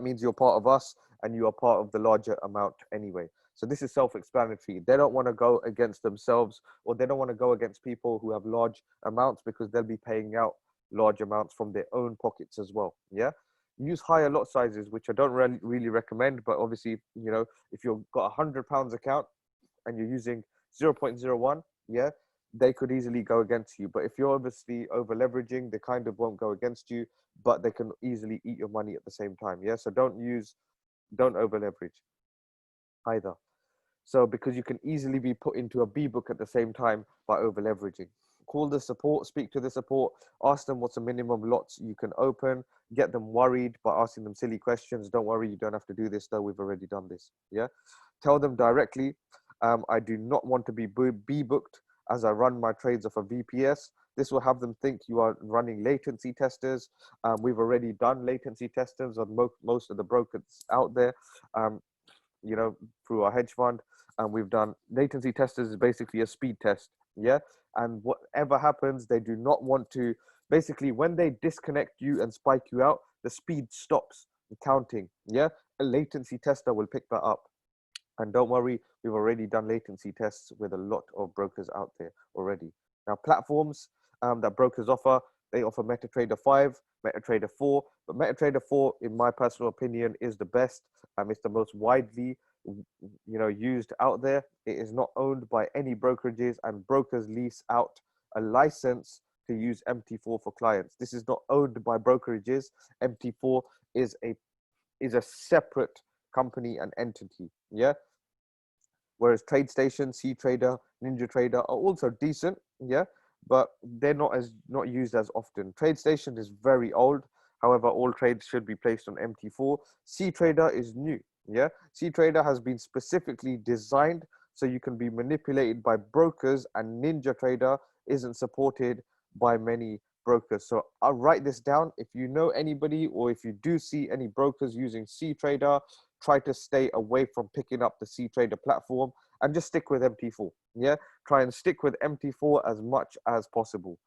means you're part of us and you are part of the larger amount anyway. So this is self-explanatory. They don't want to go against themselves, or they don't want to go against people who have large amounts, because they'll be paying out large amounts from their own pockets as well. Yeah. Use higher lot sizes, which I don't really recommend, but obviously, if you've got £100 account and you're using 0.01, yeah, they could easily go against you. But if you're obviously over leveraging, they kind of won't go against you, but they can easily eat your money at the same time. Yeah, so don't over leverage either. So because you can easily be put into a B book at the same time by over leveraging. Call the support, speak to the support, ask them what's the minimum lots you can open, get them worried by asking them silly questions. Don't worry, you don't have to do this though, we've already done this. Yeah, tell them directly, I do not want to be B booked as I run my trades off a VPS. This will have them think you are running latency testers. We've already done latency testers on most of the brokers out there, through our hedge fund. And we've done latency testers is basically a speed test. Yeah. And whatever happens, they do not want to, basically when they disconnect you and spike you out, the speed stops counting. Yeah. A latency tester will pick that up. And don't worry, we've already done latency tests with a lot of brokers out there already. Now, platforms that brokers offer, They offer MetaTrader 5, MetaTrader 4, but MetaTrader 4, in my personal opinion, is the best. It's the most widely, used out there. It is not owned by any brokerages, and brokers lease out a license to use MT4 for clients. This is not owned by brokerages. MT4 is a separate company and entity. Yeah. Whereas TradeStation, CTrader, NinjaTrader are also decent, yeah, but they're not used as often. TradeStation is very old. However, all trades should be placed on MT4. CTrader is new, yeah. CTrader has been specifically designed so you can be manipulated by brokers, and NinjaTrader isn't supported by many brokers. So I'll write this down. If you know anybody, or if you do see any brokers using CTrader, try to stay away from picking up the CTrader platform and just stick with MT4. Yeah, try and stick with MT4 as much as possible.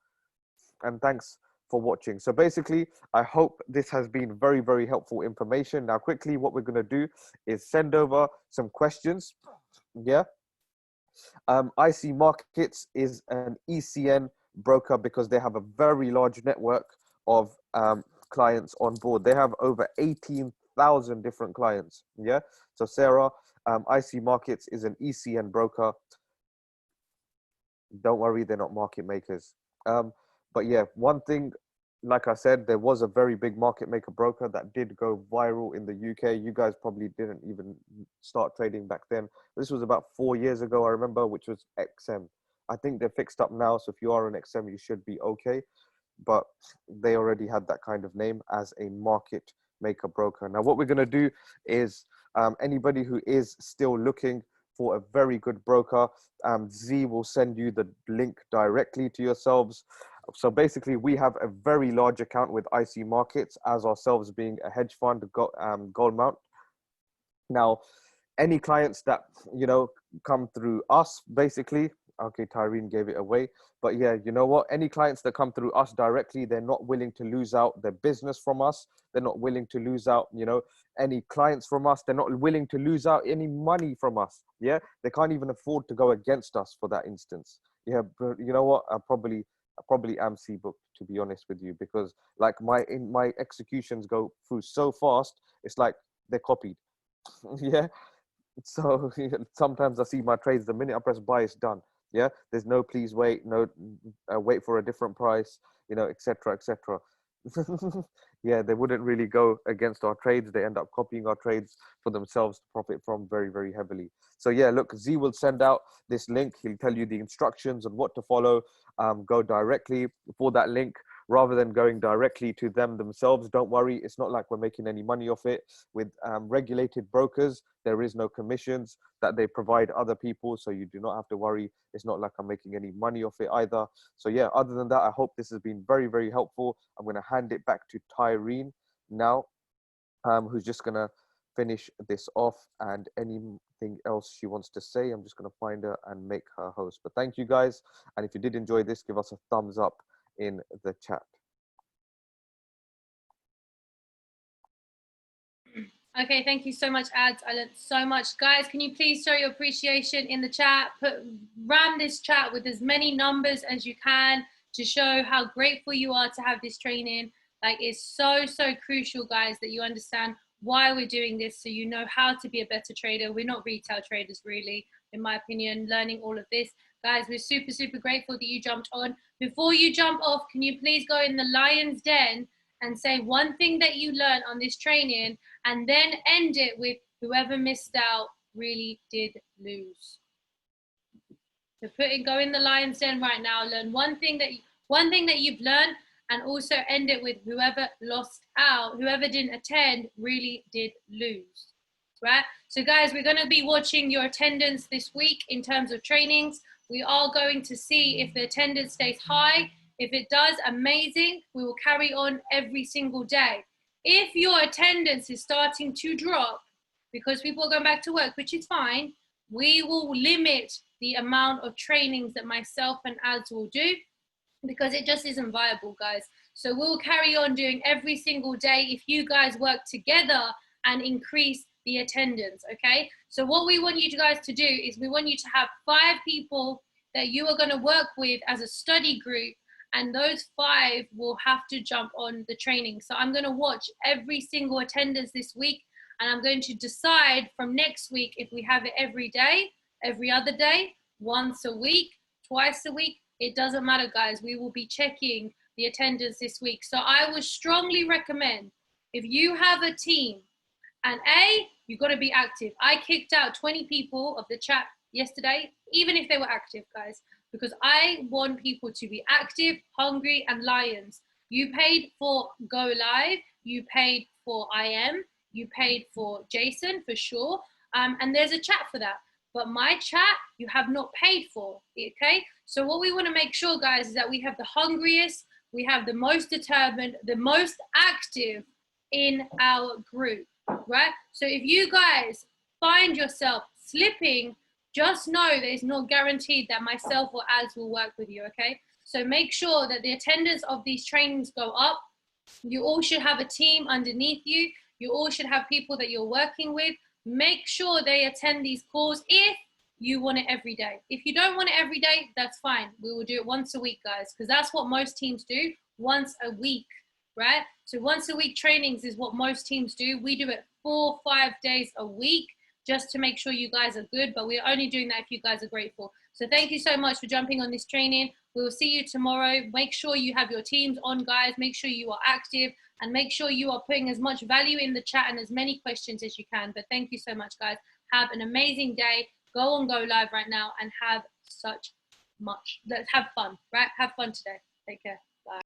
And thanks for watching. So basically, I hope this has been very, very helpful information. Now, quickly, what we're going to do is send over some questions. Yeah. IC Markets is an ECN broker because they have a very large network of clients on board. They have over 18,000 different clients. Yeah. So Sarah, IC Markets is an ECN broker. Don't worry, they're not market makers. But yeah, one thing, like I said, there was a very big market maker broker that did go viral in the UK. You guys probably didn't even start trading back then. This was about 4 years ago, I remember, which was XM. I think they're fixed up now, so if you are an XM, you should be okay. But they already had that kind of name as a market maker broker. Now, what we're going to do is anybody who is still looking for a very good broker, Z will send you the link directly to yourselves. So basically, we have a very large account with IC Markets, as ourselves being a hedge fund, Goldmount. Now, any clients that, come through us, basically, okay, Taireen gave it away. But yeah, you know what? Any clients that come through us directly, they're not willing to lose out their business from us. They're not willing to lose out, any clients from us. They're not willing to lose out any money from us. Yeah, they can't even afford to go against us for that instance. Yeah, but you know what? I probably am C-booked, to be honest with you, because like my executions go through so fast, it's like they're copied. Yeah. So sometimes I see my trades, the minute I press buy, it's done. Yeah, there's no please wait, no wait for a different price, etc., etc. Yeah, they wouldn't really go against our trades. They end up copying our trades for themselves to profit from very, very heavily. So yeah, look, Z will send out this link. He'll tell you the instructions on what to follow. Go directly for that link rather than going directly to them themselves. Don't worry, it's not like we're making any money off it. With regulated brokers, there is no commissions that they provide other people, so you do not have to worry. It's not like I'm making any money off it either. So yeah, other than that, I hope this has been very, very helpful. I'm going to hand it back to Taireen now, who's just going to finish this off, and anything else she wants to say, I'm just going to find her and make her host. But thank you guys, and if you did enjoy this, give us a thumbs up in the chat. Okay, thank you so much, Ads. I learned so much. Guys, can you please show your appreciation in the chat? Ram this chat with as many numbers as you can to show how grateful you are to have this training. Like, it's so, so crucial, guys, that you understand why we're doing this, so you know how to be a better trader. We're not retail traders, really, in my opinion, learning all of this. Guys, we're super, super grateful that you jumped on. Before you jump off, can you please go in the lion's den and say one thing that you learned on this training, and then end it with whoever missed out really did lose. So go in the lion's den right now, learn one thing that you've learned, and also end it with whoever lost out, whoever didn't attend really did lose. Right? So guys, we're going to be watching your attendance this week in terms of trainings. We are going to see if the attendance stays high. If it does, amazing. We will carry on every single day. If your attendance is starting to drop because people are going back to work, which is fine, we will limit the amount of trainings that myself and Ads will do, because it just isn't viable, guys. So we'll carry on doing every single day if you guys work together and increase the attendance, okay? So what we want you guys to do is we want you to have 5 people that you are going to work with as a study group, and those 5 will have to jump on the training. So I'm going to watch every single attendance this week, and I'm going to decide from next week if we have it every day, every other day, once a week, twice a week. It doesn't matter, guys. We will be checking the attendance this week. So I would strongly recommend, if you have a team, and you've got to be active. I kicked out 20 people of the chat yesterday, even if they were active, guys, because I want people to be active, hungry, and lions. You paid for Go Live, you paid for IM, you paid for Jason for sure, and there's a chat for that. But my chat, you have not paid for, okay? So what we want to make sure, guys, is that we have the hungriest, we have the most determined, the most active in our group, right? So if you guys find yourself slipping, just know that it's not guaranteed that myself or Az will work with you, okay? So make sure that the attendance of these trainings go up. You all should have a team underneath you. You all should have people that you're working with. Make sure they attend these calls if you want it every day. If you don't want it every day, that's fine. We will do it once a week, guys, because that's what most teams do, once a week, right? So once a week trainings is what most teams do. We do it 4 or 5 days a week just to make sure you guys are good, but we're only doing that if you guys are grateful. So thank you so much for jumping on this training. We will see you tomorrow. Make sure you have your teams on, guys. Make sure you are active, and make sure you are putting as much value in the chat and as many questions as you can. But thank you so much, guys. Have an amazing day. Go on Go Live right now and have such much. Let's have fun, right? Have fun today. Take care.